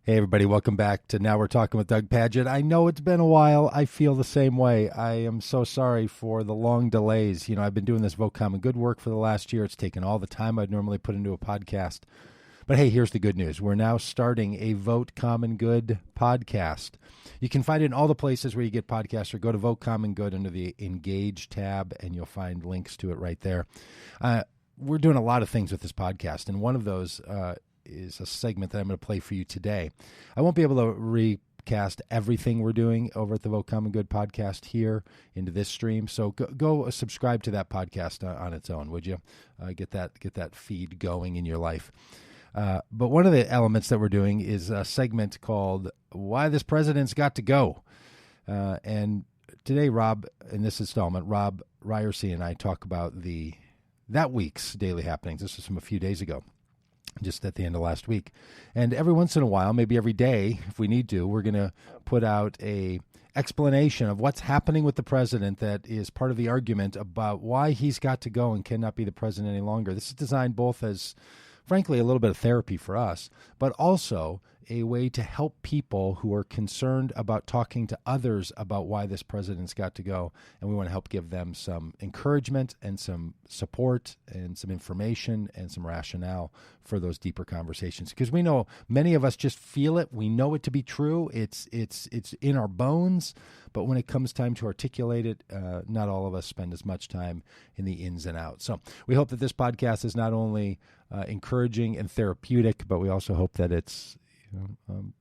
Hey, everybody, welcome back to Now We're Talking with Doug Padgett. I know it's been a while. I feel the same way. I am so sorry for the long delays. You know, I've been doing this Vote Common Good work for the last year. It's taken all the time I'd normally put into a podcast. But hey, here's the good news. We're now starting a Vote Common Good podcast. You can find it in all the places where you get podcasts, or go to Vote Common Good under the Engage tab, and you'll find links to it right there. We're doing a lot of things with this podcast, and one of those is a segment that I'm going to play for you today. I won't be able to recast everything we're doing over at the Vote Common Good podcast here into this stream, so go subscribe to that podcast on its own, would you? Get that feed going in your life. But one of the elements that we're doing is a segment called Why This President's Got to Go. And today, Rob, in this installment, Rob Ryersey and I talk about that week's daily happenings. This was from a few days ago, just at the end of last week. And every once in a while, maybe every day, if we need to, we're going to put out a explanation of what's happening with the president that is part of the argument about why he's got to go and cannot be the president any longer. This is designed both as, frankly, a little bit of therapy for us, but also a way to help people who are concerned about talking to others about why this president's got to go. And we want to help give them some encouragement and some support and some information and some rationale for those deeper conversations. Because we know many of us just feel it. We know it to be true. It's in our bones. But when it comes time to articulate it, not all of us spend as much time in the ins and outs. So we hope that this podcast is not only encouraging and therapeutic, but we also hope that it's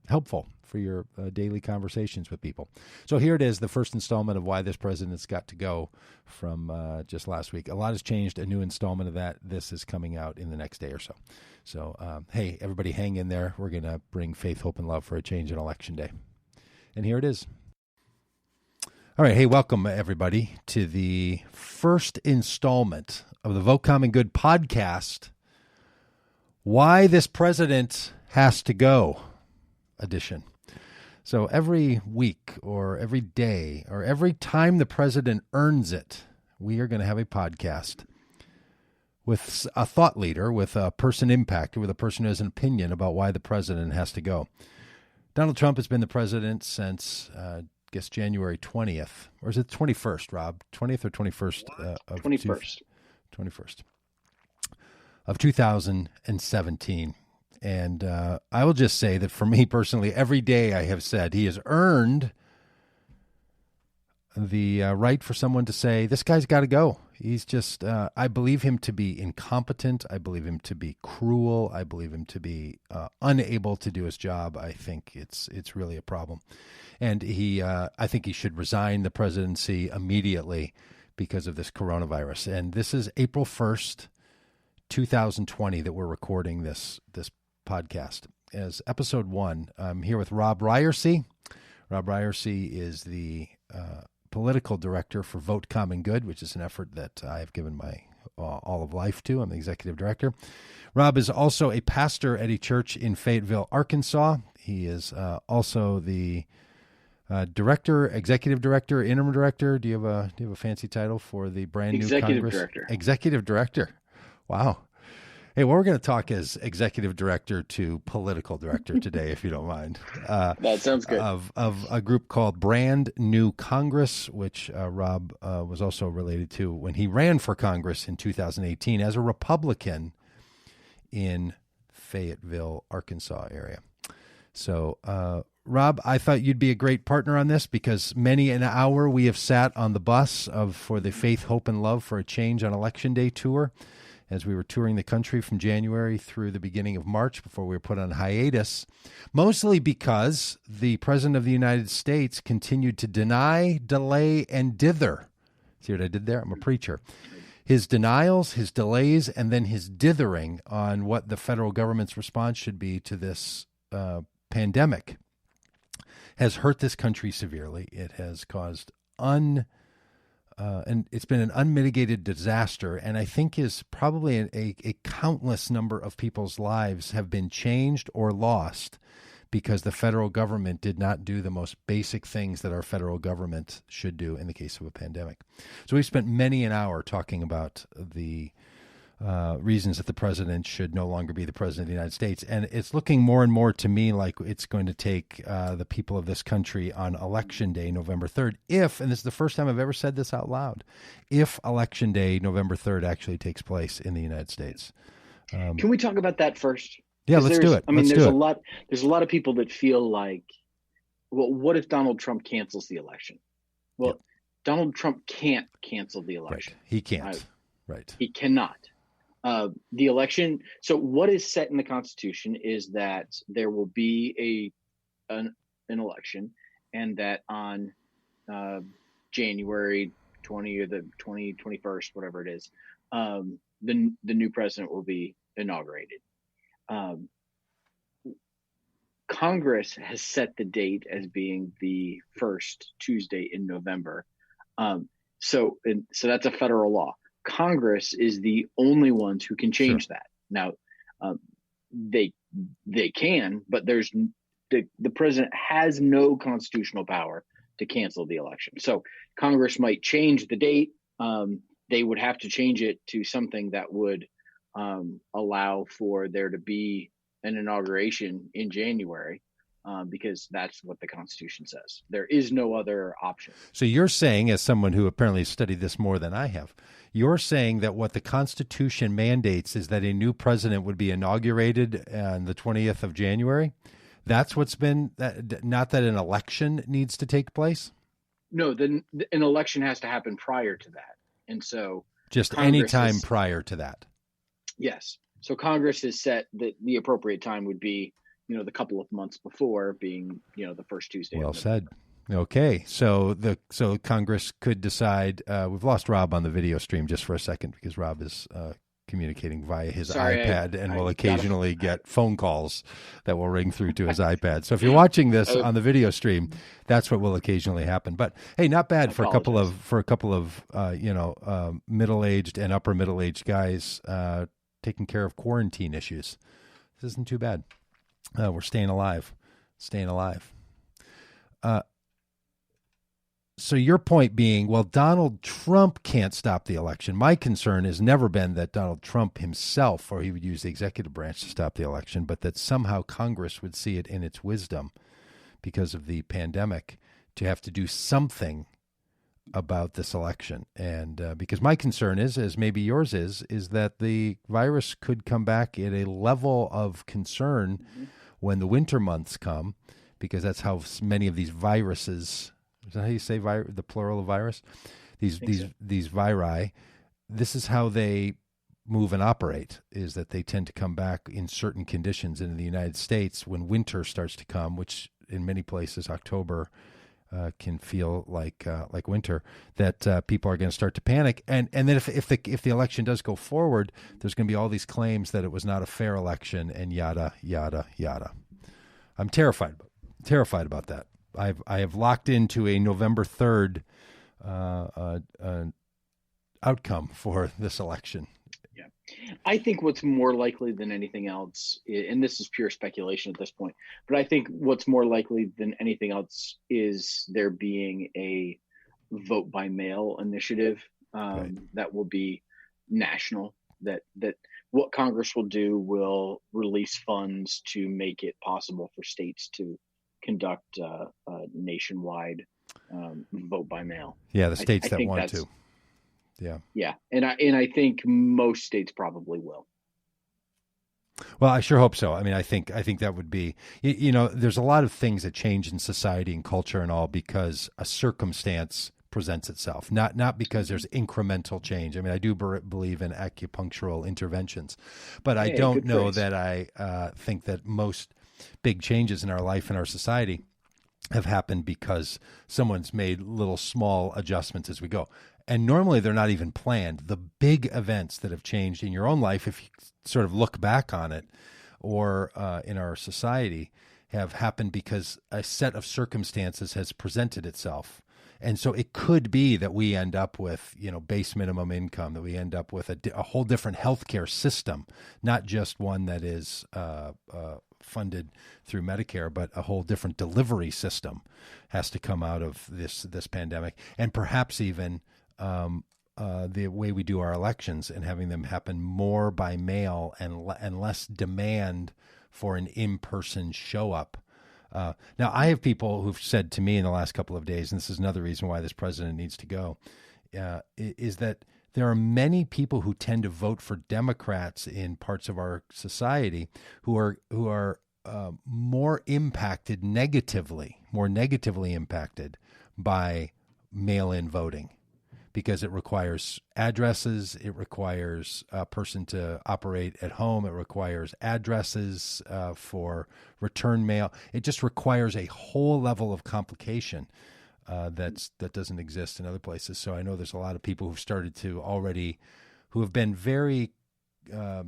helpful for your daily conversations with people. So here it is, the first installment of Why This President's Got to Go from just last week. A lot has changed. A new installment of that. This is coming out in the next day or so. So, hey, everybody hang in there. We're going to bring faith, hope, and love for a change on Election Day. And here it is. All right. Hey, welcome, everybody, to the first installment of the Vote Common Good podcast, Why This President Has to Go edition. So every week or every day or every time the president earns it, we are going to have a podcast with a thought leader, with a person impacted, with a person who has an opinion about why the president has to go. Donald Trump has been the president since, I guess, January 20th. Or is it 21st, Rob? 20th or 21st? 21st. 21st of 2017. And I will just say that for me personally, every day I have said he has earned the right for someone to say, this guy's got to go. He's just, I believe him to be incompetent. I believe him to be cruel. I believe him to be unable to do his job. I think it's really a problem. And I think he should resign the presidency immediately because of this coronavirus. And this is April 1st, 2020 that we're recording this podcast as episode 1. I'm here with Rob Ryersey. Rob Ryersey is the political director for Vote Common Good, which is an effort that I have given my all of life to. I'm the executive director. Rob is also a pastor at a church in Fayetteville, Arkansas. He is also the executive director, interim director. Do you have a fancy title for the brand new Congress? Executive director. Wow. Hey, well, we're going to talk as executive director to political director today, if you don't mind. That sounds good. Of a group called Brand New Congress, which Rob was also related to when he ran for Congress in 2018 as a Republican in Fayetteville, Arkansas area. So, Rob, I thought you'd be a great partner on this because many an hour we have sat on the bus for the Faith, Hope, and Love for a Change on Election Day tour, as we were touring the country from January through the beginning of March before we were put on hiatus, mostly because the President of the United States continued to deny, delay, and dither. See what I did there? I'm a preacher. His denials, his delays, and then his dithering on what the federal government's response should be to this pandemic has hurt this country severely. It has caused and it's been an unmitigated disaster, and I think is probably a countless number of people's lives have been changed or lost because the federal government did not do the most basic things that our federal government should do in the case of a pandemic. So we've spent many an hour talking about the reasons that the president should no longer be the president of the United States. And it's looking more and more to me like it's going to take the people of this country on Election Day, November 3rd, and this is the first time I've ever said this out loud, if Election Day, November 3rd, actually takes place in the United States. Can we talk about that first? Yeah, let's do it. I mean, there's a lot of people that feel like, well, what if Donald Trump cancels the election? Well, Donald Trump can't cancel the election. Right. He can't. Right. He cannot. The election. So what is set in the Constitution is that there will be an election, and that on January 20 or the 21st, whatever it is, the new president will be inaugurated. Congress has set the date as being the first Tuesday in November. So that's a federal law. Congress is the only ones who can change that. Now, they can, but the president has no constitutional power to cancel the election. So Congress might change the date. They would have to change it to something that would allow for there to be an inauguration in January, because that's what the Constitution says. There is no other option. So you're saying, as someone who apparently studied this more than I have, you're saying that what the Constitution mandates is that a new president would be inaugurated on the 20th of January? That's what's been, not that an election needs to take place? No, an election has to happen prior to that. And so just any time prior to that. Yes. So Congress has set that the appropriate time would be, the couple of months before, being, the first Tuesday. Well said. Okay. So Congress could decide, we've lost Rob on the video stream just for a second because Rob is communicating via his iPad and will occasionally get phone calls that will ring through to his iPad. So if you're watching this on the video stream, that's what will occasionally happen. But hey, not bad for a couple of middle-aged and upper middle-aged guys taking care of quarantine issues. This isn't too bad. We're staying alive. So your point being, well, Donald Trump can't stop the election. My concern has never been that Donald Trump himself, or he would use the executive branch to stop the election, but that somehow Congress would see it in its wisdom because of the pandemic to have to do something about this election. And because my concern is, as maybe yours is that the virus could come back at a level of concern when the winter months come, because that's how many of these viruses, is that how you say the plural of virus? These viri, this is how they move and operate, is that they tend to come back in certain conditions. And in the United States, when winter starts to come, which in many places October can feel like winter, that people are going to start to panic. And then if the election does go forward, there's going to be all these claims that it was not a fair election and yada, yada, yada. I'm terrified about that. I have locked into a November 3rd outcome for this election. Yeah, I think what's more likely than anything else, and this is pure speculation at this point, but I think what's more likely than anything else is there being a vote by mail initiative that will be national. That what Congress will do will release funds to make it possible for states to conduct a nationwide vote by mail. Yeah, the states that want to. Yeah, and I think most states probably will. Well, I sure hope so. I mean, I think that would be, there's a lot of things that change in society and culture and all because a circumstance presents itself, not because there's incremental change. I mean, I do believe in acupunctural interventions, but I don't know that I think that most big changes in our life and our society have happened because someone's made little small adjustments as we go. And normally they're not even planned. The big events that have changed in your own life, if you sort of look back on it, or in our society, have happened because a set of circumstances has presented itself. And so it could be that we end up with, base minimum income, that we end up with a whole different healthcare system, not just one that is funded through Medicare, but a whole different delivery system has to come out of this pandemic, and perhaps even the way we do our elections and having them happen more by mail and less demand for an in-person show up. Now, I have people who've said to me in the last couple of days, and this is another reason why this president needs to go, is that there are many people who tend to vote for Democrats in parts of our society who are more negatively impacted by mail-in voting, because it requires addresses, it requires a person to operate at home, it requires addresses for return mail. It just requires a whole level of complication that doesn't exist in other places. So I know there's a lot of people who have been very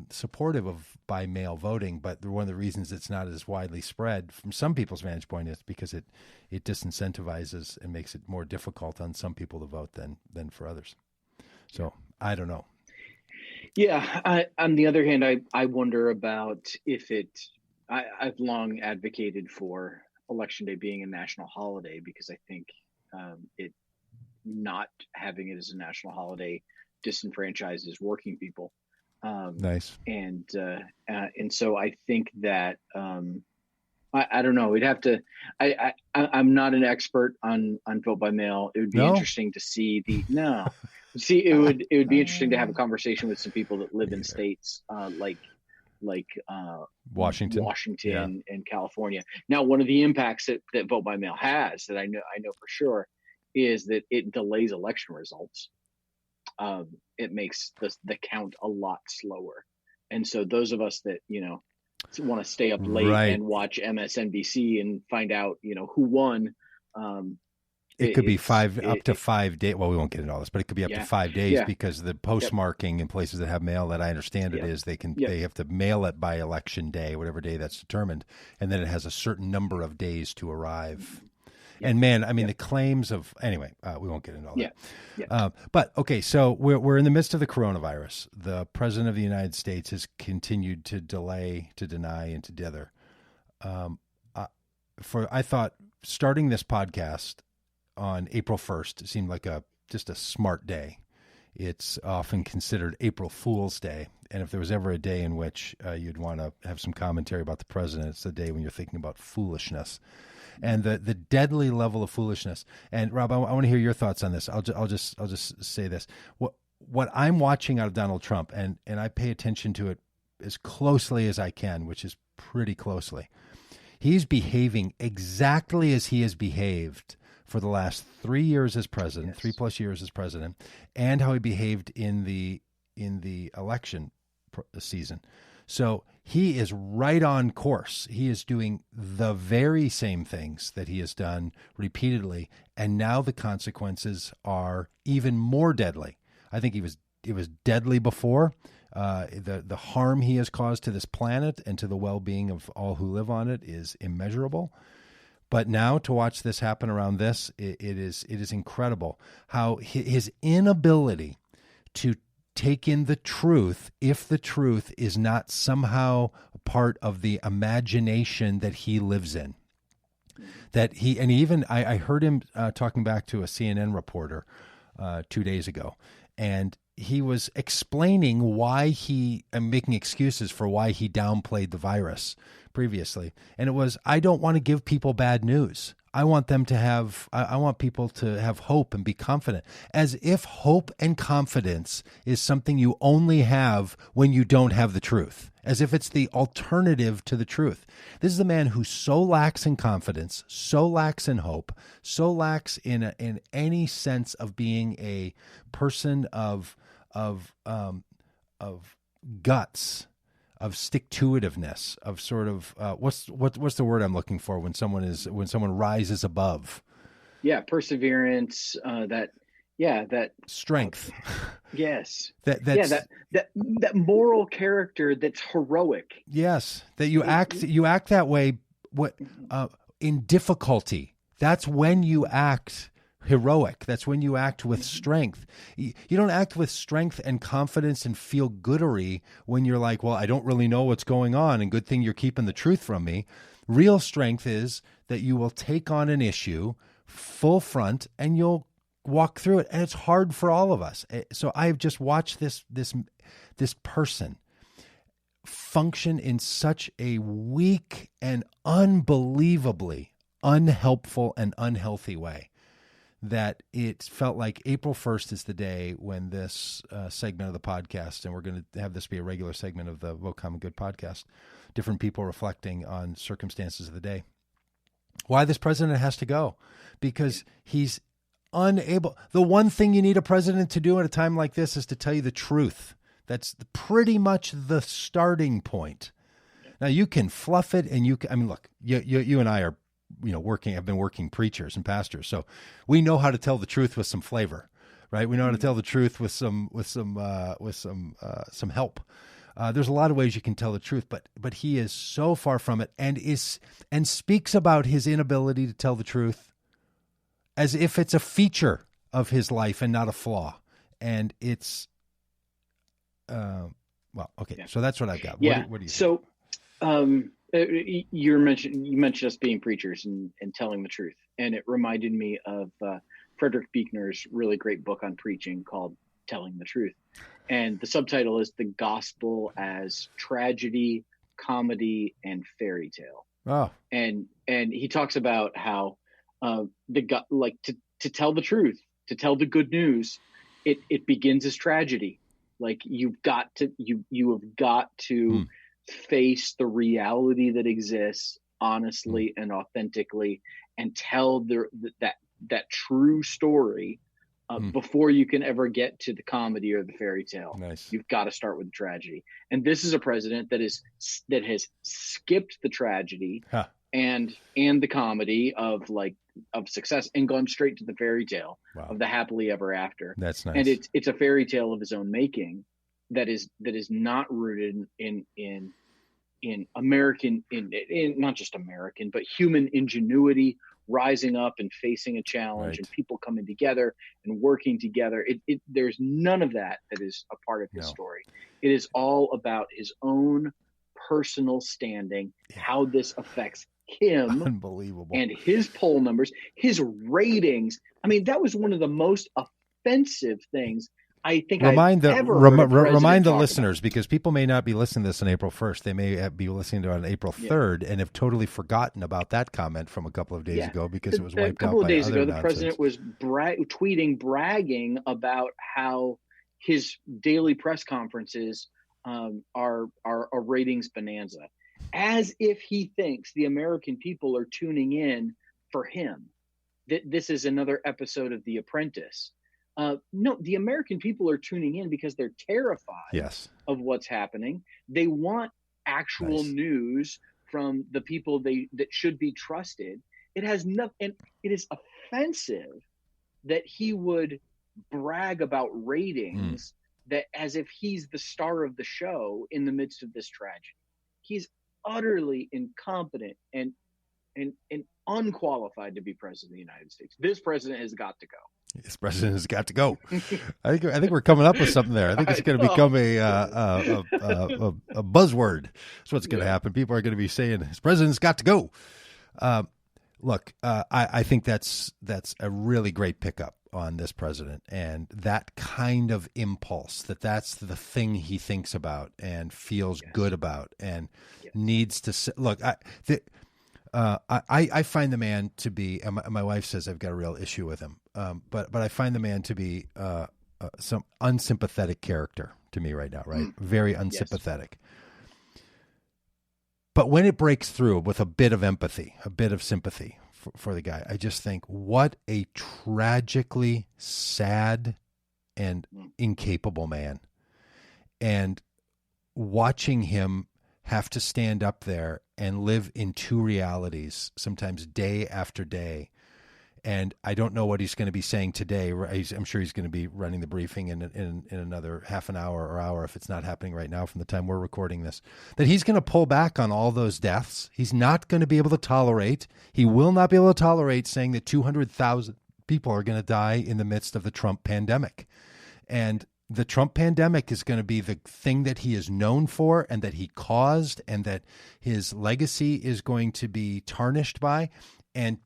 supportive of by mail voting, but one of the reasons it's not as widely spread from some people's vantage point is because it disincentivizes and makes it more difficult on some people to vote than for others. So I don't know. Yeah. On the other hand, I wonder about if I've long advocated for Election Day being a national holiday, because I think it not having it as a national holiday disenfranchises working people. Nice. And so I think that I don't know. We'd have to. I'm not an expert on vote by mail. It would be interesting to see it would be interesting to have a conversation with some people that live in states like Washington and California. Now, one of the impacts that vote by mail has, that I know for sure, is that it delays election results. It makes the count a lot slower, and so those of us that want to stay up late and watch MSNBC and find out who won. It could be up to 5 days. Well, we won't get into all this, but it could be up to 5 days because the postmarking in places that have mail, that I understand it is, they have to mail it by election day, whatever day that's determined, and then it has a certain number of days to arrive. And man, I mean, the claims of anyway, we won't get into all that. But okay, so we're in the midst of the coronavirus. The president of the United States has continued to delay, to deny, and to dither. I thought starting this podcast on April 1st seemed like just a smart day. It's often considered April Fool's Day, and if there was ever a day in which you'd want to have some commentary about the president, it's the day when you're thinking about foolishness. And the deadly level of foolishness. And Rob, I want to hear your thoughts on this. I'll just say this. What I'm watching out of Donald Trump, and I pay attention to it as closely as I can, which is pretty closely. He's behaving exactly as he has behaved for the last 3 years as president, 3+ years as president, and how he behaved in the election season. So he is right on course. He is doing the very same things that he has done repeatedly, and now the consequences are even more deadly. I think it was deadly before. The harm he has caused to this planet and to the well-being of all who live on it is immeasurable. But now to watch this happen around this, it is incredible how his inability to take in the truth, if the truth is not somehow a part of the imagination that he lives in. I heard him talking back to a CNN reporter 2 days ago, and he was explaining making excuses for why he downplayed the virus previously. And it was, I don't want to give people bad news. I want people to have hope and be confident, as if hope and confidence is something you only have when you don't have the truth, as if it's the alternative to the truth. This is a man who so lacks in confidence, so lacks in hope, so lacks in any sense of being a person of guts, of stick-to-itiveness, of sort of what's the word I'm looking for when someone rises above? Yeah, perseverance. That strength. Yes. That moral character that's heroic. Yes, that you act that way. In difficulty? That's when you act heroic. That's when you act with strength. You don't act with strength and confidence and feel goodery when you're like, well, I don't really know what's going on, and good thing you're keeping the truth from me. Real strength is that you will take on an issue full front, and you'll walk through it, and it's hard for all of us. So I've just watched this person function in such a weak and unbelievably unhelpful and unhealthy way that it felt like April 1st is the day when this segment of the podcast, and we're going to have this be a regular segment of the Vote Common Good podcast, different people reflecting on circumstances of the day, why this president has to go, because he's unable. The one thing you need a president to do at a time like this is to tell you the truth. That's pretty much the starting point. Now you can fluff it, and look, you and I are, have been working preachers and pastors, so we know how to tell the truth with some flavor, right? We know how to tell the truth with some help. There's a lot of ways you can tell the truth, but he is so far from it, and speaks about his inability to tell the truth as if it's a feature of his life and not a flaw. And it's, okay. So that's what I've got. Yeah. What do you think? So, you mentioned us being preachers and telling the truth. And it reminded me of Frederick Buechner's really great book on preaching called Telling the Truth. And the subtitle is The Gospel as Tragedy, Comedy, and Fairy Tale. Oh. And he talks about how to tell the truth, to tell the good news, it begins as tragedy. Like you have got to face the reality that exists honestly and authentically, and tell that true story before you can ever get to the comedy or the fairy tale. Nice. You've got to start with the tragedy. And this is a president that has skipped the tragedy and the comedy of success and gone straight to the fairy tale of the happily ever after. That's nice. And it's a fairy tale of his own making that is not rooted in American, in not just American, but human ingenuity, rising up and facing a challenge, and people coming together and working together. There's none of that is a part of his story. It is all about his own personal standing, how this affects him. Unbelievable. And his poll numbers, his ratings. I mean, that was one of the most offensive things I think remind the listeners, about. Because people may not be listening to this on April 1st. They may be listening to it on April 3rd and have totally forgotten about that comment from a couple of days ago because it was wiped out by other A couple of days ago, the nonsense. president was bragging about how his daily press conferences are a ratings bonanza, as if he thinks the American people are tuning in for him. This is another episode of The Apprentice. No, the American people are tuning in because they're terrified of what's happening. They want actual news from the people that should be trusted. It has nothing, and it is offensive that he would brag about ratings that as if he's the star of the show in the midst of this tragedy. He's utterly incompetent and unqualified to be president of the United States. This president has got to go. This president has got to go. I think we're coming up with something there. I think it's going to become a buzzword. That's what's going to happen. People are going to be saying, "This president's got to go." Look, I think that's a really great pickup on this president, and that kind of impulse. That's the thing he thinks about and feels good about, and needs to look. I find the man to be, and my wife says I've got a real issue with him, but I find the man to be some unsympathetic character to me right now, right? Very unsympathetic. But when it breaks through with a bit of empathy, a bit of sympathy for the guy, I just think, what a tragically sad and incapable man. And watching him have to stand up there and live in two realities, sometimes day after day. And I don't know what he's going to be saying today. I'm sure he's going to be running the briefing in another half an hour or hour, if it's not happening right now from the time we're recording this, that he's going to pull back on all those deaths. He's not going to be able to tolerate. He will not be able to tolerate saying that 200,000 people are going to die in the midst of the Trump pandemic. And the Trump pandemic is going to be the thing that he is known for and that he caused and that his legacy is going to be tarnished by. And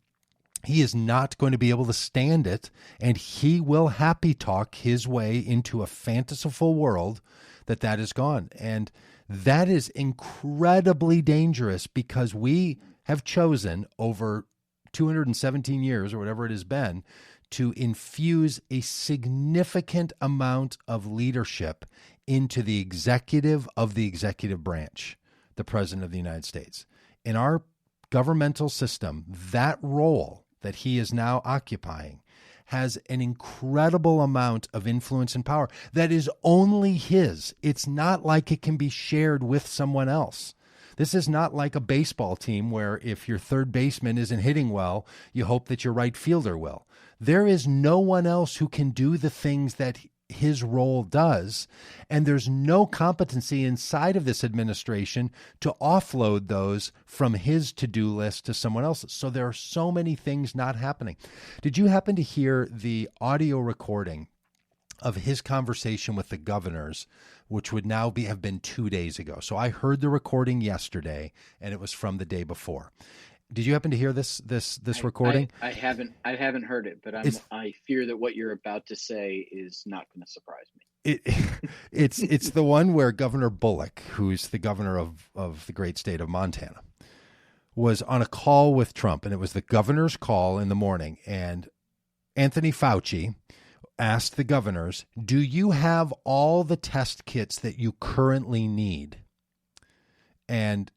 He is not going to be able to stand it, and he will happy talk his way into a fanciful world that is gone. And that is incredibly dangerous, because we have chosen over 217 years or whatever it has been to infuse a significant amount of leadership into the executive of the executive branch, the President of the United States. In our governmental system, that role that he is now occupying has an incredible amount of influence and power that is only his. It's not like it can be shared with someone else. This is not like a baseball team where if your third baseman isn't hitting well, you hope that your right fielder will. There is no one else who can do the things that his role does, and there's no competency inside of this administration to offload those from his to-do list to someone else. So there are so many things not happening. Did you happen to hear the audio recording of his conversation with the governors, which would now have been 2 days ago? So I heard the recording yesterday, and it was from the day before. Did you happen to hear this recording? I haven't heard it, but I fear that what you're about to say is not going to surprise me. It's the one where Governor Bullock, who's the governor of the great state of Montana, was on a call with Trump, and it was the governor's call in the morning, and Anthony Fauci asked the governors, "Do you have all the test kits that you currently need?" And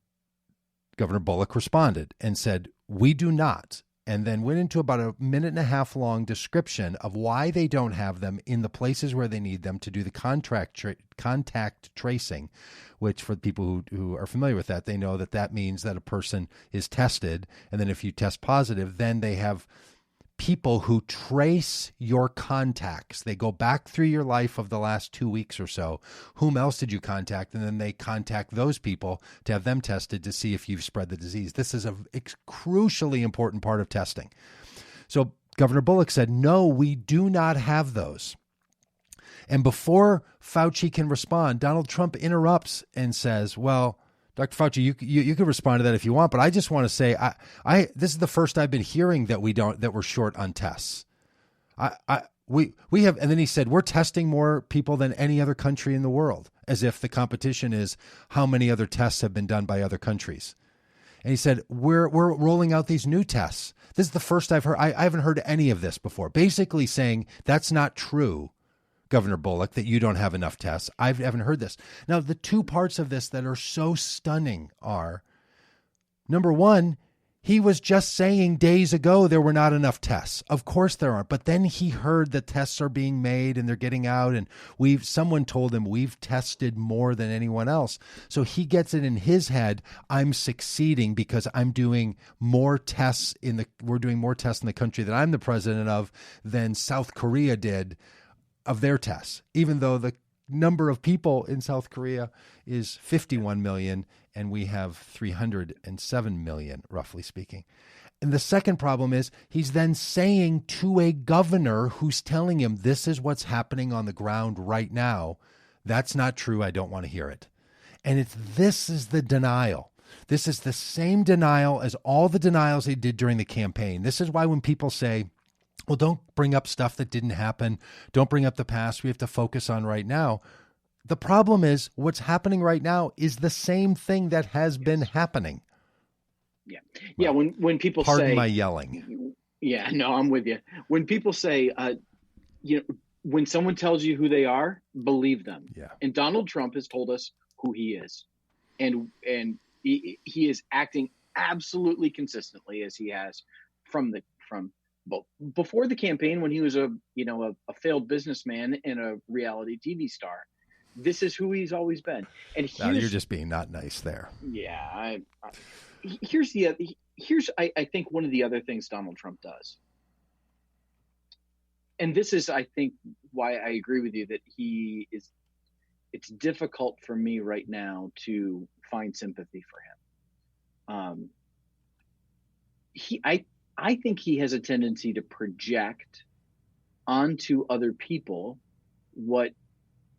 Governor Bullock responded and said, "We do not," and then went into about a 1.5-minute long description of why they don't have them in the places where they need them to do the contact tracing, which for people who are familiar with that, they know that means that a person is tested, and then if you test positive, then they have people who trace your contacts. They go back through your life of the last 2 weeks or so. Whom else did you contact? And then they contact those people to have them tested to see if you've spread the disease. This is a crucially important part of testing. So Governor Bullock said, "No, we do not have those." And before Fauci can respond, Donald Trump interrupts and says, "Well, Dr. Fauci, you can respond to that if you want, but I just want to say, this is the first I've been hearing that we're short on tests. We have," and then he said, "We're testing more people than any other country in the world," as if the competition is how many other tests have been done by other countries. And he said, we're rolling out these new tests. This is the first I've heard. I haven't heard any of this before. Basically saying that's not true, Governor Bullock, that you don't have enough tests. I haven't heard this. Now, the two parts of this that are so stunning are, number one, he was just saying days ago there were not enough tests. Of course there aren't. But then he heard the tests are being made and they're getting out, and someone told him we've tested more than anyone else. So he gets it in his head, I'm succeeding because I'm doing more tests we're doing more tests in the country that I'm the president of than South Korea did of their tests, even though the number of people in South Korea is 51 million and we have 307 million, roughly speaking. And the second problem is he's then saying to a governor who's telling him this is what's happening on the ground right now, that's not true, I don't want to hear it. And this is the denial. This is the same denial as all the denials they did during the campaign. This is why when people say, well, don't bring up stuff that didn't happen. Don't bring up the past. We have to focus on right now. The problem is what's happening right now is the same thing that has been happening. Yeah. Yeah. When people say, pardon my yelling. Yeah, no, I'm with you. When people say, when someone tells you who they are, believe them. Yeah. And Donald Trump has told us who he is. And he is acting absolutely consistently as he has from before the campaign, when he was a failed businessman and a reality TV star. This is who he's always been. And now you're just being not nice there. Yeah. Here's I think one of the other things Donald Trump does. And this is, I think, why I agree with you that it's difficult for me right now to find sympathy for him. I think he has a tendency to project onto other people what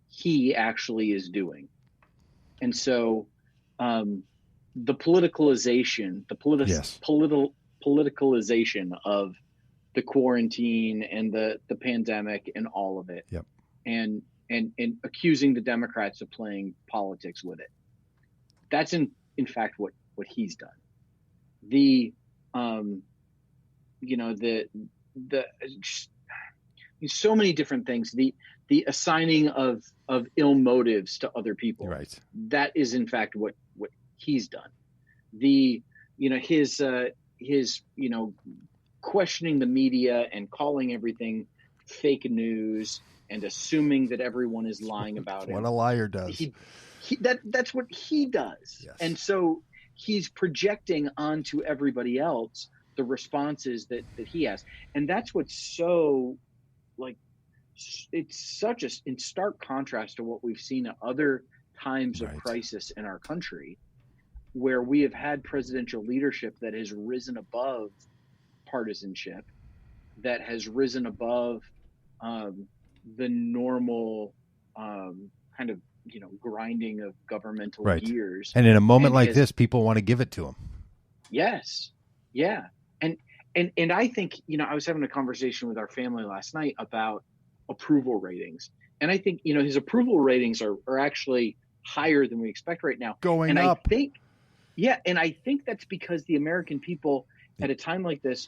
he actually is doing. And so the politicalization, politicalization of the quarantine and the pandemic and all of it. Yep. And accusing the Democrats of playing politics with it. That's in fact what he's done. The so many different things. The assigning of ill motives to other people. Right. That is in fact what he's done. The his questioning the media and calling everything fake news and assuming that everyone is lying about it. What a liar does. That's what he does. Yes. And so he's projecting onto everybody else the responses that he has. And that's what's so, like, it's such in stark contrast to what we've seen at other times of crisis in our country, where we have had presidential leadership that has risen above partisanship, that has risen above the normal kind of grinding of governmental gears. And in a moment like this, people want to give it to him. Yes. Yeah. And I think, I was having a conversation with our family last night about approval ratings. And I think, his approval ratings are actually higher than we expect right now. Going up. And I think that's because the American people at a time like this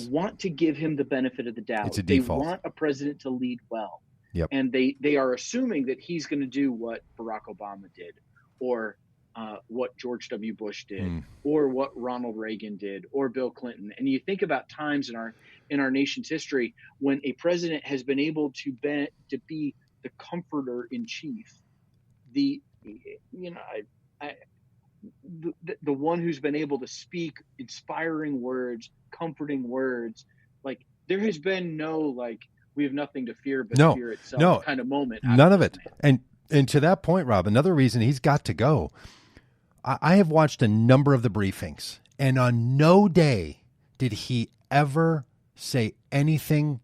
want to give him the benefit of the doubt. It's a default. They want a president to lead well. Yep. And they are assuming that he's going to do what Barack Obama did, or what George W. Bush did, or what Ronald Reagan did, or Bill Clinton. And you think about times in our nation's history when a president has been able to be the comforter in chief, the one who's been able to speak inspiring words, comforting words. Like, there has been no, like, we have nothing to fear but fear itself kind of moment. None of it. And to that point, Rob, another reason he's got to go. I have watched a number of the briefings, and on no day did he ever say anything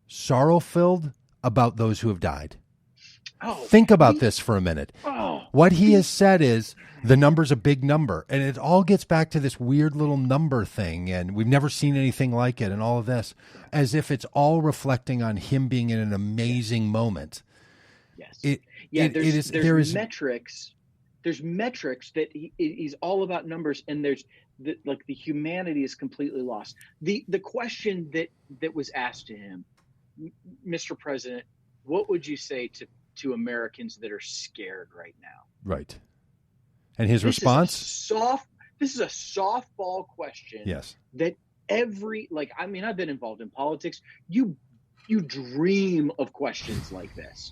sorrow-filled about those who have died. Think about this for a minute. What he has said is the number's a big number, and it all gets back to this weird little number thing, and we've never seen anything like it, and all of this, as if it's all reflecting on him being in an amazing moment. Yes. There's metrics. There's metrics that he's all about numbers, and there's the humanity is completely lost. The question that was asked to him, Mr. President, what would you say to Americans that are scared right now? Right. And his response? This is a softball question. Yes. That I've been involved in politics. You dream of questions like this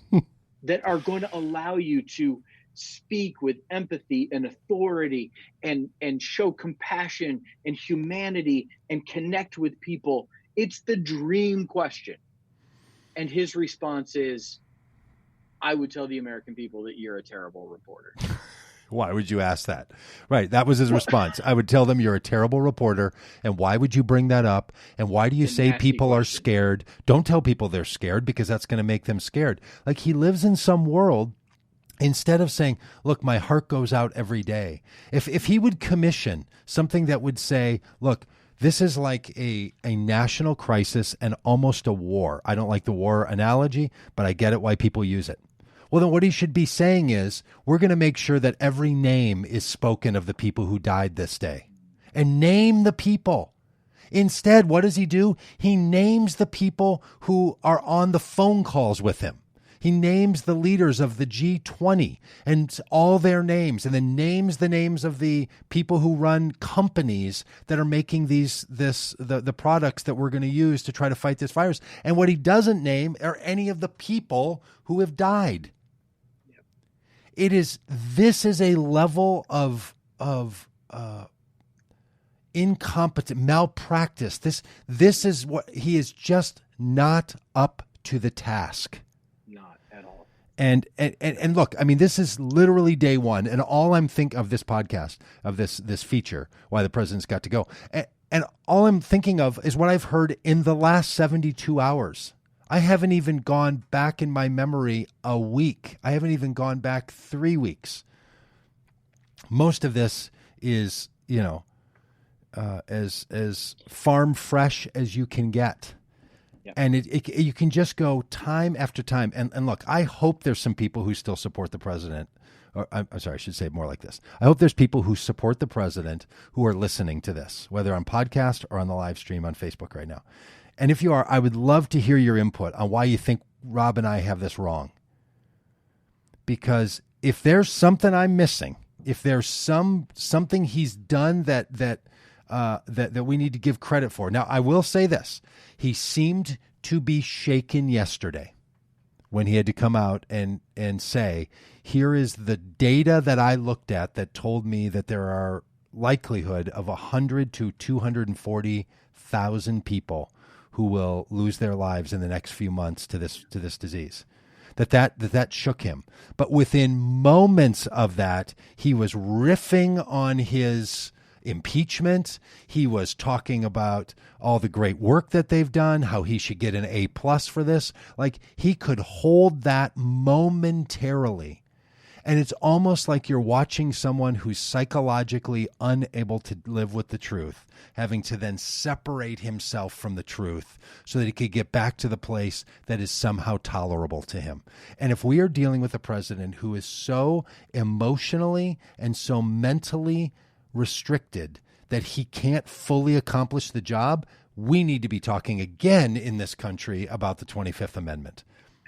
that are going to allow you to speak with empathy and authority and show compassion and humanity and connect with people. It's the dream question. And his response is, I would tell the American people that you're a terrible reporter. Why would you ask that? Right. That was his response. I would tell them you're a terrible reporter. And why would you bring that up? And why do you say people are scared? Don't tell people they're scared, because that's going to make them scared. Like, he lives in some world. Instead of saying, look, my heart goes out every day. If he would commission something that would say, look, this is like a national crisis and almost a war. I don't like the war analogy, but I get it why people use it. Well, then what he should be saying is, we're going to make sure that every name is spoken of the people who died this day, and name the people. Instead, what does he do? He names the people who are on the phone calls with him. He names the leaders of the G20 and all their names, and then names the names of the people who run companies that are making the products that we're going to use to try to fight this virus. And what he doesn't name are any of the people who have died. This is a level of incompetent malpractice. This is what he is just not up to the task. Not at all. And look, I mean, this is literally day one, and all I'm thinking of this podcast, of this feature, why the president's got to go, and all I'm thinking of is what I've heard in the last 72 hours. I haven't even gone back in my memory a week. I haven't even gone back 3 weeks. Most of this is, as farm fresh as you can get. Yeah. And you can just go time after time. And look, I hope there's some people who still support the president. Or I'm sorry, I should say it more like this. I hope there's people who support the president who are listening to this, whether on podcast or on the live stream on Facebook right now. And if you are, I would love to hear your input on why you think Rob and I have this wrong. Because if there's something I'm missing, if there's something he's done that we need to give credit for. Now, I will say this. He seemed to be shaken yesterday when he had to come out and say, here is the data that I looked at that told me that there are likelihood of 100 to 240,000 people who will lose their lives in the next few months to this disease. That shook him. But within moments of that, he was riffing on his impeachment. He was talking about all the great work that they've done, how he should get an A+ for this. Like, he could hold that momentarily. And it's almost like you're watching someone who's psychologically unable to live with the truth, having to then separate himself from the truth so that he could get back to the place that is somehow tolerable to him. And if we are dealing with a president who is so emotionally and so mentally restricted that he can't fully accomplish the job, we need to be talking again in this country about the 25th Amendment.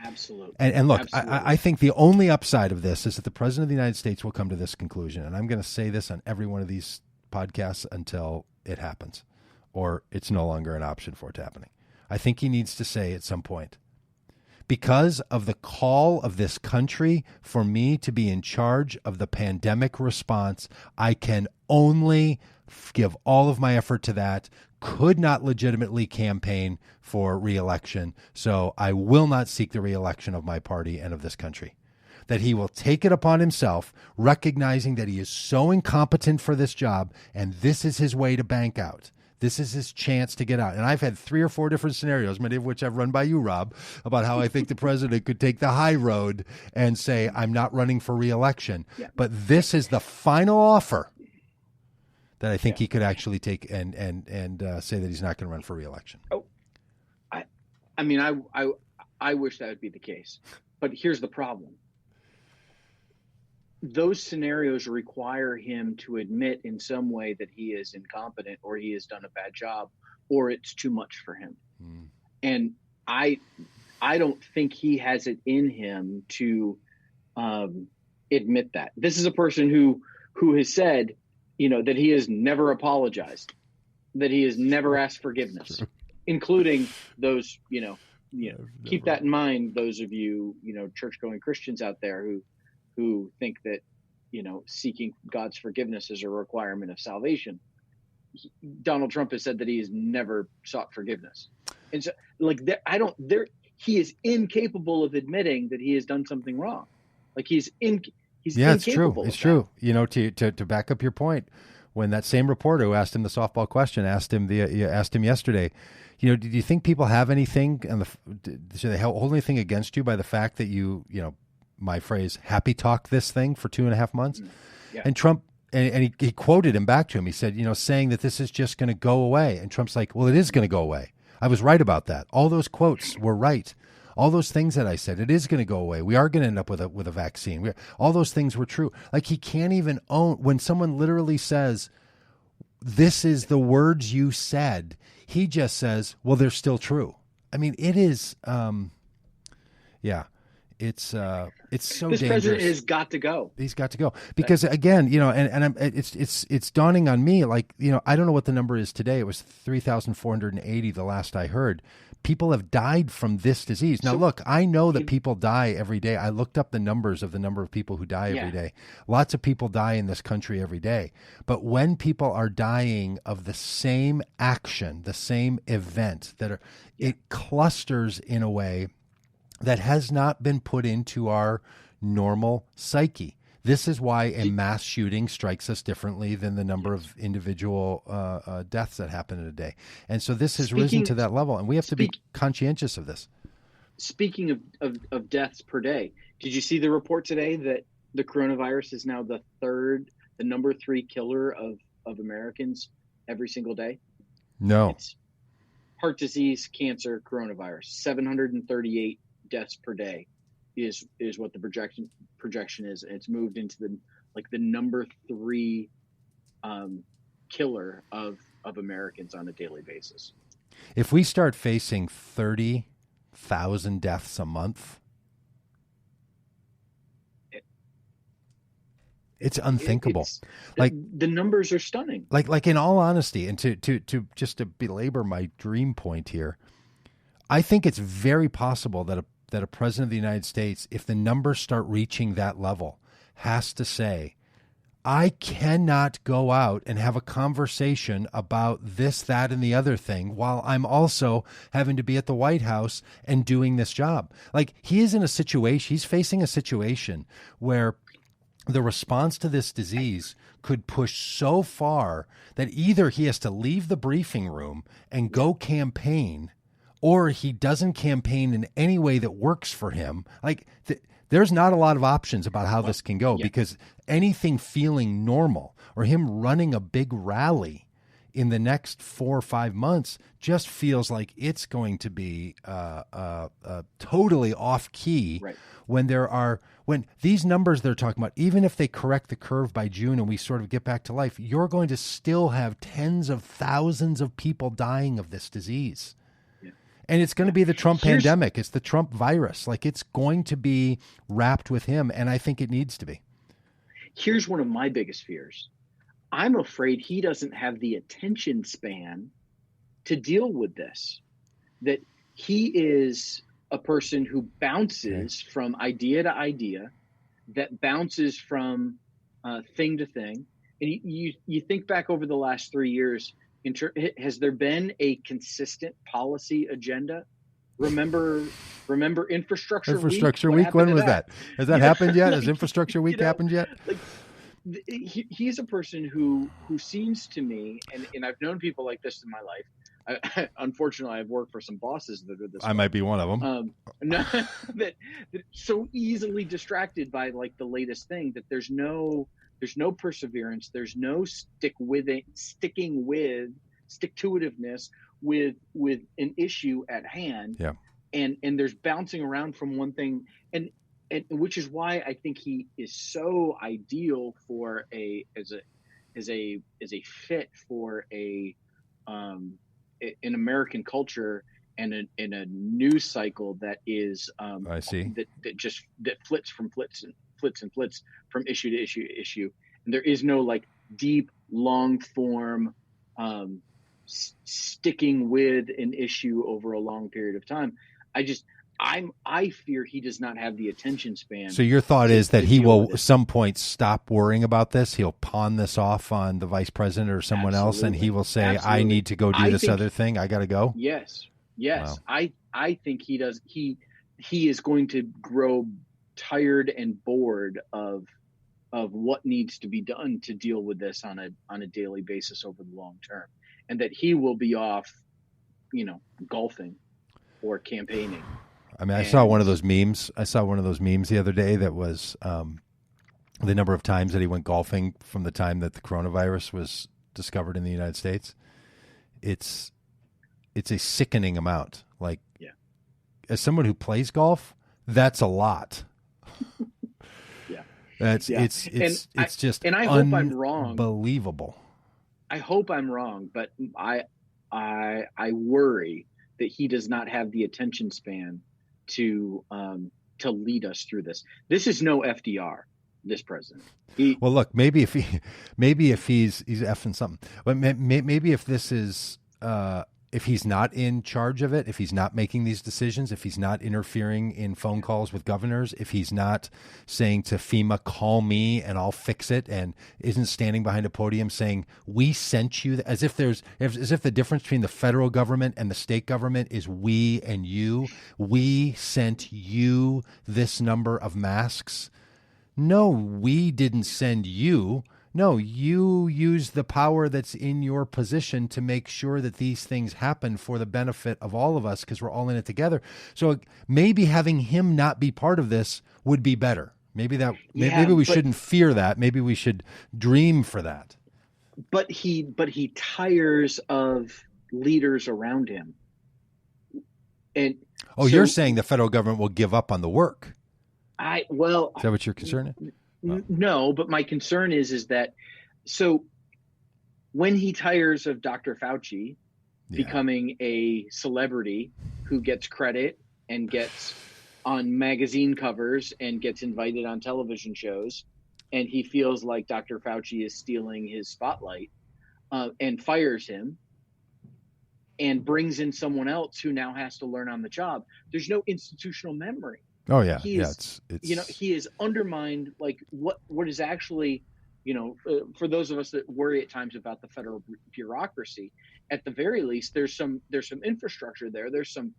Absolutely. And look, Absolutely. I think the only upside of this is that the president of the United States will come to this conclusion. And I'm going to say this on every one of these podcasts until it happens, or it's no longer an option for it happening. I think he needs to say at some point, because of the call of this country for me to be in charge of the pandemic response, I can only give all of my effort to that, could not legitimately campaign for re-election, so I will not seek the re-election of my party and of this country. That he will take it upon himself, recognizing that he is so incompetent for this job, and this is his way to bank out. This is his chance to get out. And I've had 3 or 4 different scenarios, many of which I've run by you, Rob, about how I think the president could take the high road and say, I'm not running for re-election. Yeah. But this is the final offer that I think he could actually take and say that he's not going to run for re-election. Oh, I mean, I wish that would be the case. But here's the problem. Those scenarios require him to admit in some way that he is incompetent or he has done a bad job or it's too much for him. And I don't think he has it in him to admit that. This is a person who has said, that he has never apologized, that he has never asked forgiveness, including those, keep that in mind, those of you, church-going Christians out there who think that, seeking God's forgiveness is a requirement of salvation. Donald Trump has said that he has never sought forgiveness. And so, he is incapable of admitting that he has done something wrong. Like he's it's true. It's true. To back up your point, when that same reporter who asked him the softball question asked him yesterday, did you think people have anything should they hold anything against you by the fact that you my phrase, happy talk this thing for 2.5 months? Yeah. And Trump, and he quoted him back to him. He said, saying that this is just going to go away. And Trump's like, well, it is going to go away. I was right about that. All those quotes were right. All those things that I said, it is going to go away. We are going to end up with a vaccine. All those things were true. Like, he can't even own, when someone literally says, this is the words you said, he just says, well, they're still true. I mean, it is, it's so this dangerous. This president has got to go. He's got to go because again, it's dawning on me. Like, I don't know what the number is today. It was 3,480 the last I heard. People have died from this disease. Now, look, I know that people die every day. I looked up the number of people who die every day. Lots of people die in this country every day. But when people are dying of the same action, the same event, it clusters in a way that has not been put into our normal psyche. This is why a mass shooting strikes us differently than the number of individual deaths that happen in a day. And so this has risen to that level, and we have to be conscientious of this. Speaking of deaths per day, did you see the report today that the coronavirus is now the number 3 killer of Americans every single day? No. It's heart disease, cancer, coronavirus. 738 deaths per day is what the projection is. And it's moved into the number 3 killer of Americans on a daily basis. If we start facing 30,000 deaths a month, it's unthinkable. The numbers are stunning. Like in all honesty, and to just to belabor my dream point here, I think it's very possible that a president of the United States, if the numbers start reaching that level, has to say, I cannot go out and have a conversation about this, that, and the other thing while I'm also having to be at the White House and doing this job. Like, he is in a situation, he's facing a situation where the response to this disease could push so far that either he has to leave the briefing room and go campaign, or he doesn't campaign in any way that works for him. Like, there's not a lot of options about how this can go, because anything feeling normal or him running a big rally in the next 4 or 5 months just feels like it's going to be totally off key. Right. When these numbers they're talking about, even if they correct the curve by June and we sort of get back to life, you're going to still have tens of thousands of people dying of this disease. And it's going to be the Trump pandemic. It's the Trump virus. Like, it's going to be wrapped with him, and I think it needs to be. Here's one of my biggest fears. I'm afraid he doesn't have the attention span to deal with this, that he is a person who bounces from idea to idea, that bounces from thing to thing. And you think back over the last 3 years, has there been a consistent policy agenda? Remember Infrastructure Week? Infrastructure Week? When was that? Has that happened yet? Has Infrastructure Week happened yet? Like, he's a person who seems to me, and I've known people like this in my life. Unfortunately, I've worked for some bosses that are this. I might be one of them. That so easily distracted by like the latest thing that there's no perseverance. There's no stick to itiveness with an issue at hand. Yeah. And there's bouncing around from one thing, and which is why I think he is so ideal for as a fit for an American culture and a news cycle that is I see that flits from issue to issue, and there is no like deep long form sticking with an issue over a long period of time. I fear he does not have the attention span. So your thought is that he will at some point stop worrying about this. He'll pawn this off on the vice president or someone else, and he will say, I need to go do this other thing. I got to go. Yes. Wow. I think he does. He is going to grow tired and bored of what needs to be done to deal with this on a daily basis over the long term, and that he will be off, golfing or campaigning. I mean, I saw one of those memes. The other day that was the number of times that he went golfing from the time that the coronavirus was discovered in the United States. It's a sickening amount. Like, as someone who plays golf, that's a lot. It's just and I hope I'm wrong. Unbelievable. I hope I'm wrong, but I worry that he does not have the attention span to lead us through this. This is no FDR, this president. Well, look, maybe if he's effing something, but maybe if this is if he's not in charge of it, if he's not making these decisions, if he's not interfering in phone calls with governors, if he's not saying to FEMA, call me and I'll fix it, and isn't standing behind a podium saying, we sent you, as if the difference between the federal government and the state government is we and you, we sent you this number of masks. No, we didn't send you. No, you use the power that's in your position to make sure that these things happen for the benefit of all of us, because we're all in it together. So maybe having him not be part of this would be better. Maybe we shouldn't fear that. Maybe we should dream for that. but he tires of leaders around him. And you're saying the federal government will give up on the work. Is that what your concern is? No, but my concern is that, so when he tires of Dr. Fauci becoming a celebrity who gets credit and gets on magazine covers and gets invited on television shows, and he feels like Dr. Fauci is stealing his spotlight, and fires him and brings in someone else who now has to learn on the job, there's no institutional memory. Oh yeah, he is undermined, like what is actually, for those of us that worry at times about the federal bureaucracy, at the very least, there's some infrastructure there. There's some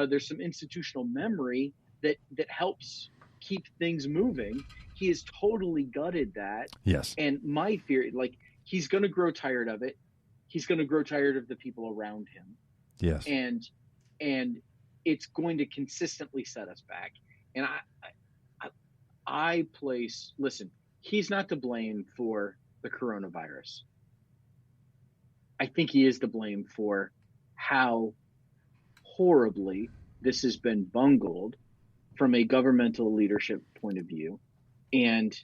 there's some institutional memory that helps keep things moving. He has totally gutted that. Yes. And my fear, like, he's going to grow tired of it. He's going to grow tired of the people around him. Yes. And it's going to consistently set us back. And I place, listen, he's not to blame for the coronavirus. I think he is to blame for how horribly this has been bungled from a governmental leadership point of view. And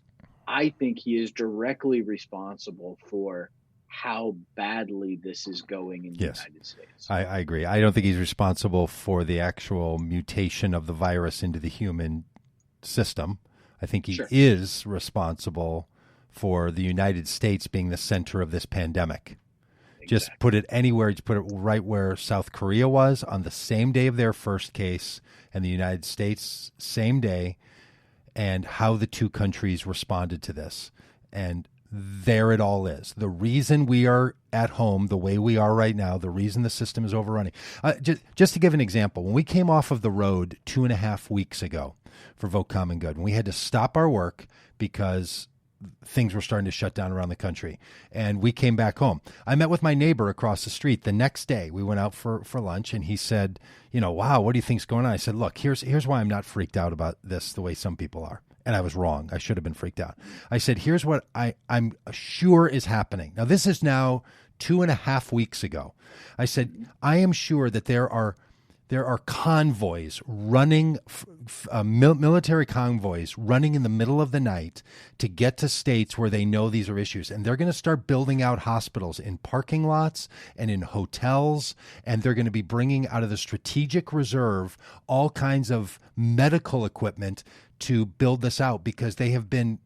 I think he is directly responsible for how badly this is going in the United States. I agree. I don't think he's responsible for the actual mutation of the virus into the human system. I think he is responsible for the United States being the center of this pandemic. Exactly. Just put it anywhere. Just put it right where South Korea was on the same day of their first case, and the United States same day, and how the two countries responded to this. And there it all is. The reason we are at home the way we are right now, the reason the system is overrunning. Just to give an example, when we came off of the road 2.5 weeks ago for Vote Common Good, and we had to stop our work because things were starting to shut down around the country, and we came back home. I met with my neighbor across the street the next day. We went out for lunch, and he said, wow, what do you think's going on? I said, look, here's why I'm not freaked out about this the way some people are. And I was wrong. I should have been freaked out. I said, here's what I'm sure is happening. Now, this is now 2.5 weeks ago. I said, I am sure that there are convoys running, military convoys running in the middle of the night to get to states where they know these are issues. And they're going to start building out hospitals in parking lots and in hotels. And they're going to be bringing out of the strategic reserve all kinds of medical equipment to build this out, because they have been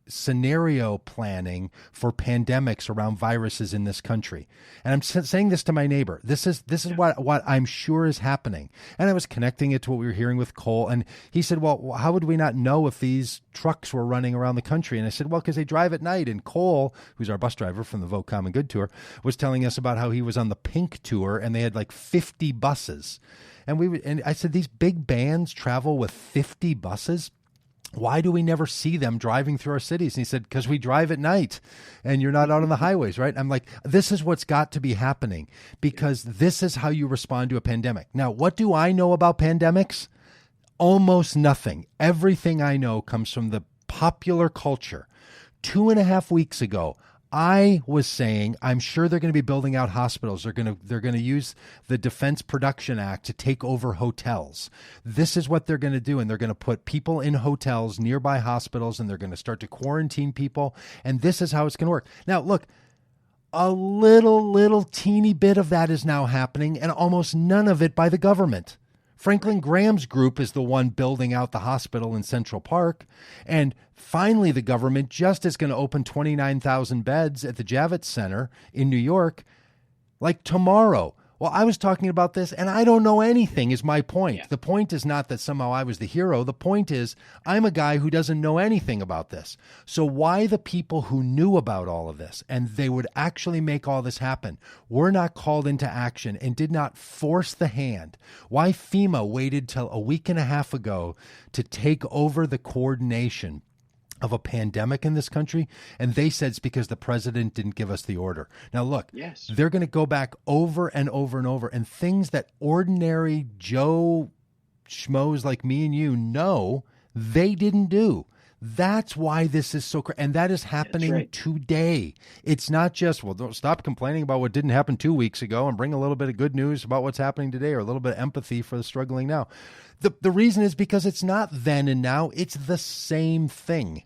scenario planning for pandemics around viruses in this country. And I'm saying this to my neighbor. This is what I'm sure is happening. And I was connecting it to what we were hearing with Cole. And he said, well, how would we not know if these trucks were running around the country? And I said, well, because they drive at night. And Cole, who's our bus driver from the Vote Common Good tour, was telling us about how he was on the Pink tour and they had like 50 buses. And I said, these big bands travel with 50 buses. Why do we never see them driving through our cities? And he said, because we drive at night and you're not out on the highways, right? I'm like, this is what's got to be happening, because this is how you respond to a pandemic. Now, what do I know about pandemics? Almost nothing. Everything I know comes from the popular culture. 2.5 weeks ago, I was saying, I'm sure they're going to be building out hospitals. They're going to use the Defense Production Act to take over hotels. This is what they're going to do. And they're going to put people in hotels nearby hospitals, and they're going to start to quarantine people. And this is how it's going to work. Now, look, a little teeny bit of that is now happening, and almost none of it by the government. Franklin Graham's group is the one building out the hospital in Central Park. And finally, the government just is going to open 29,000 beds at the Javits Center in New York, like tomorrow. Well, I was talking about this, and I don't know anything, is my point. Yeah. The point is not that somehow I was the hero. The point is I'm a guy who doesn't know anything about this. So why the people who knew about all of this, and they would actually make all this happen, were not called into action and did not force the hand? Why FEMA waited till 1.5 weeks ago to take over the coordination of a pandemic in this country? And they said it's because the president didn't give us the order. Now, look, They're going to go back over and over and over, and things that ordinary Joe schmoes like me and you know they didn't do. That's why this is so and that is happening today. It's not just, well, don't stop complaining about what didn't happen 2 weeks ago and bring a little bit of good news about what's happening today, or a little bit of empathy for the struggling now. The reason is because it's not then and now, it's the same thing.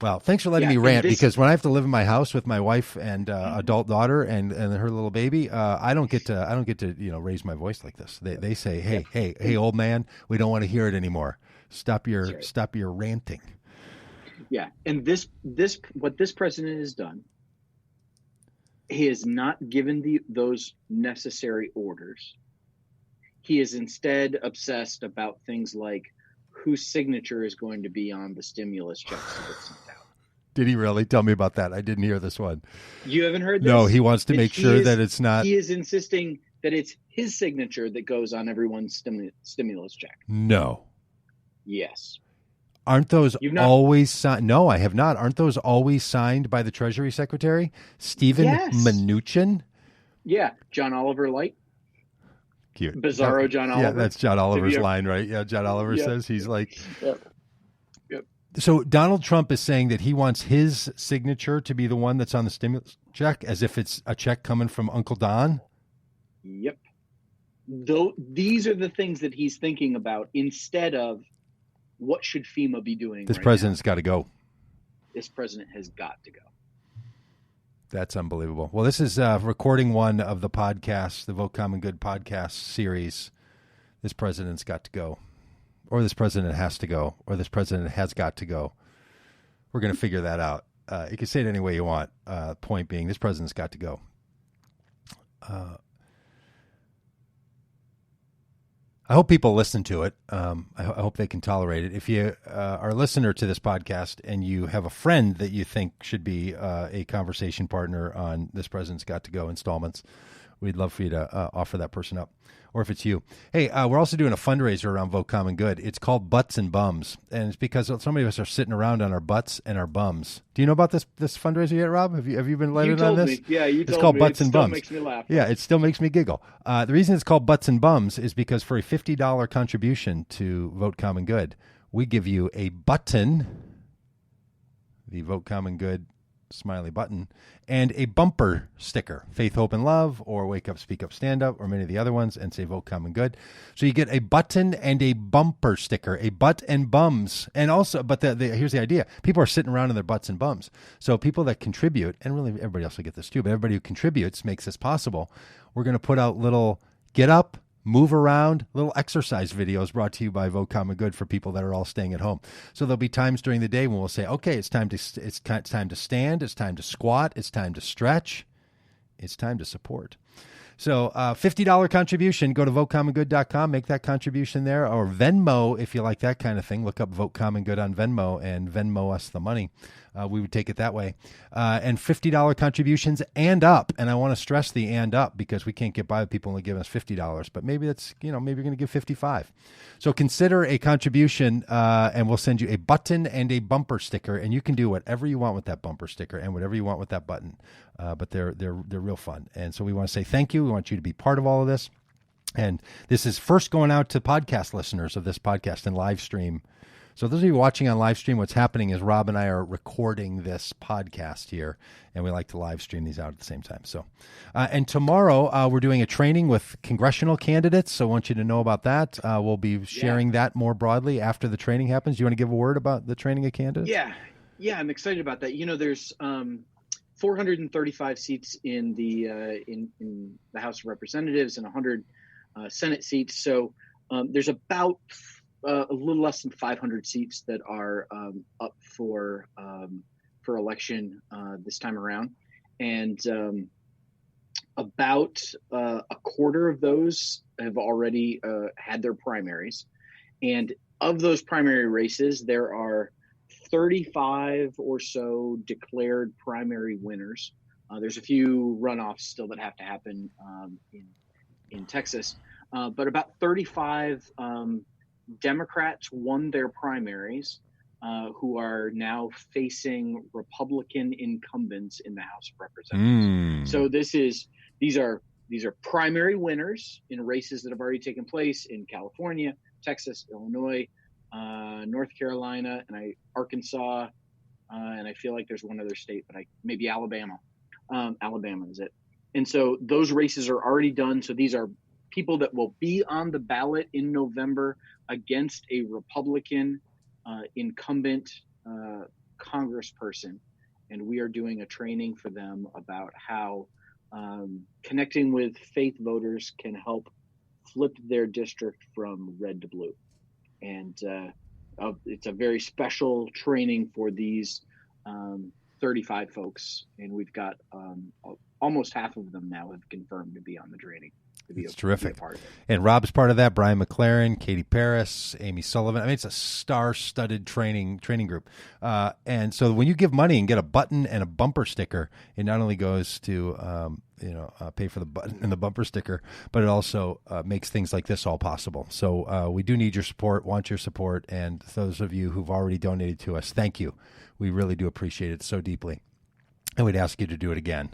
Well, thanks for letting me rant, because when I have to live in my house with my wife and adult daughter and her little baby, I don't get to raise my voice like this. They say, hey, old man, we don't want to hear it anymore. Stop your ranting. Yeah, and what this president has done, he has not given those necessary orders. He is instead obsessed about things like whose signature is going to be on the stimulus checks that get sent out. Did he really? Tell me about that. I didn't hear this one. You haven't heard this? No, he wants to make sure that it's not. He is insisting that it's his signature that goes on everyone's stimulus check. No. Yes. Aren't those always signed? No, I have not. Aren't those always signed by the Treasury Secretary, Stephen Mnuchin? Yeah, John Oliver Light. Cute. Bizarro John Oliver. Yeah, that's John Oliver's line, right? Yeah, John Oliver says he's like. Yep. So Donald Trump is saying that he wants his signature to be the one that's on the stimulus check, as if it's a check coming from Uncle Don. Yep. These are the things that he's thinking about instead of what should FEMA be doing. This president's got to go. This president has got to go. That's unbelievable. Well, this is recording one of the podcast, the Vote Common Good podcast series. This president's got to go. Or this president has to go. Or this president has got to go. We're going to figure that out. You can say it any way you want. Point being, this president's got to go. I hope people listen to it. I hope they can tolerate it. If you are a listener to this podcast and you have a friend that you think should be a conversation partner on This President's Got to Go installments, we'd love for you to offer that person up. Or if it's you. Hey, we're also doing a fundraiser around Vote Common Good. It's called Butts and Bums. And it's because so many of us are sitting around on our butts and our bums. Do you know about this fundraiser yet, Rob? Have you been letting on this? Yeah, you told me. It's called Butts and Bums. It still makes me laugh. Yeah, it still makes me giggle. The reason it's called Butts and Bums is because for a $50 contribution to Vote Common Good, we give you a button, the Vote Common Good smiley button, and a bumper sticker, Faith, Hope, and Love, or Wake Up, Speak Up, Stand Up, or many of the other ones, and say Vote Common Good. So you get a button and a bumper sticker, a butt and bums. And also, but here's the idea. People are sitting around in their butts and bums. So people that contribute, and really everybody else will get this too, but everybody who contributes makes this possible. We're going to put out little get up, move around, little exercise videos brought to you by Vote Common Good for people that are all staying at home. So there'll be times during the day when we'll say, okay, it's time to stand, it's time to squat, it's time to stretch, it's time to support. So $50 contribution, go to votecommongood.com, make that contribution there, or Venmo if you like that kind of thing. Look up Vote Common Good on Venmo and Venmo us the money. We would take it that way. And $50 contributions and up. And I want to stress the and up because we can't get by with people only giving us $50. But maybe that's, maybe you're going to give $55. So consider a contribution and we'll send you a button and a bumper sticker. And you can do whatever you want with that bumper sticker and whatever you want with that button. But they're real fun. And so we want to say thank you. We want you to be part of all of this. And this is first going out to podcast listeners of this podcast and live stream. So those of you watching on live stream, what's happening is Rob and I are recording this podcast here, and we like to live stream these out at the same time. So, and tomorrow we're doing a training with congressional candidates. So I want you to know about that. We'll be sharing that more broadly after the training happens. Do you want to give a word about the training of candidates? Yeah, I'm excited about that. There's 435 seats in the House of Representatives and 100 Senate seats. So there's about a little less than 500 seats that are up for election this time around, and about a quarter of those have already had their primaries. And of those primary races, there are 35 or so declared primary winners. There's a few runoffs still that have to happen in Texas, but about 35 Democrats won their primaries, who are now facing Republican incumbents in the House of Representatives. So these are primary winners in races that have already taken place in California, Texas, Illinois, North Carolina, and Arkansas, and I feel like there's one other state, but maybe Alabama. Alabama is it. And so those races are already done. So these are people that will be on the ballot in November against a Republican incumbent congressperson. And we are doing a training for them about how connecting with faith voters can help flip their district from red to blue. And it's a very special training for these 35 folks. And we've got almost half of them now have confirmed to be on the training. It's terrific. And Rob's part of that, Brian McLaren, Katie Paris, Amy Sullivan. I mean, it's a star-studded training group. And so when you give money and get a button and a bumper sticker, it not only goes to pay for the button and the bumper sticker, but it also makes things like this all possible. So we do need your support, want your support, and those of you who've already donated to us, thank you. We really do appreciate it so deeply. And we'd ask you to do it again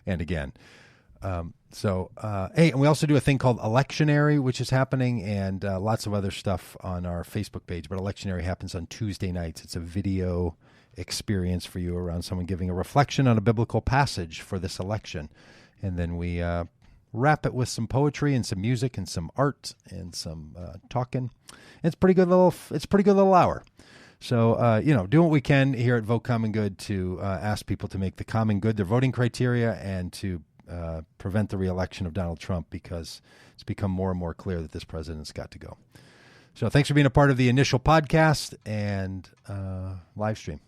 and again. Hey, and we also do a thing called Electionary, which is happening, and lots of other stuff on our Facebook page. But Electionary happens on Tuesday nights. It's a video experience for you around someone giving a reflection on a biblical passage for this election. And then we wrap it with some poetry and some music and some art and some talking. It's pretty good little hour. So, do what we can here at Vote Common Good to ask people to make the common good their voting criteria and to prevent the reelection of Donald Trump, because it's become more and more clear that this president's got to go. So thanks for being a part of the initial podcast and live stream.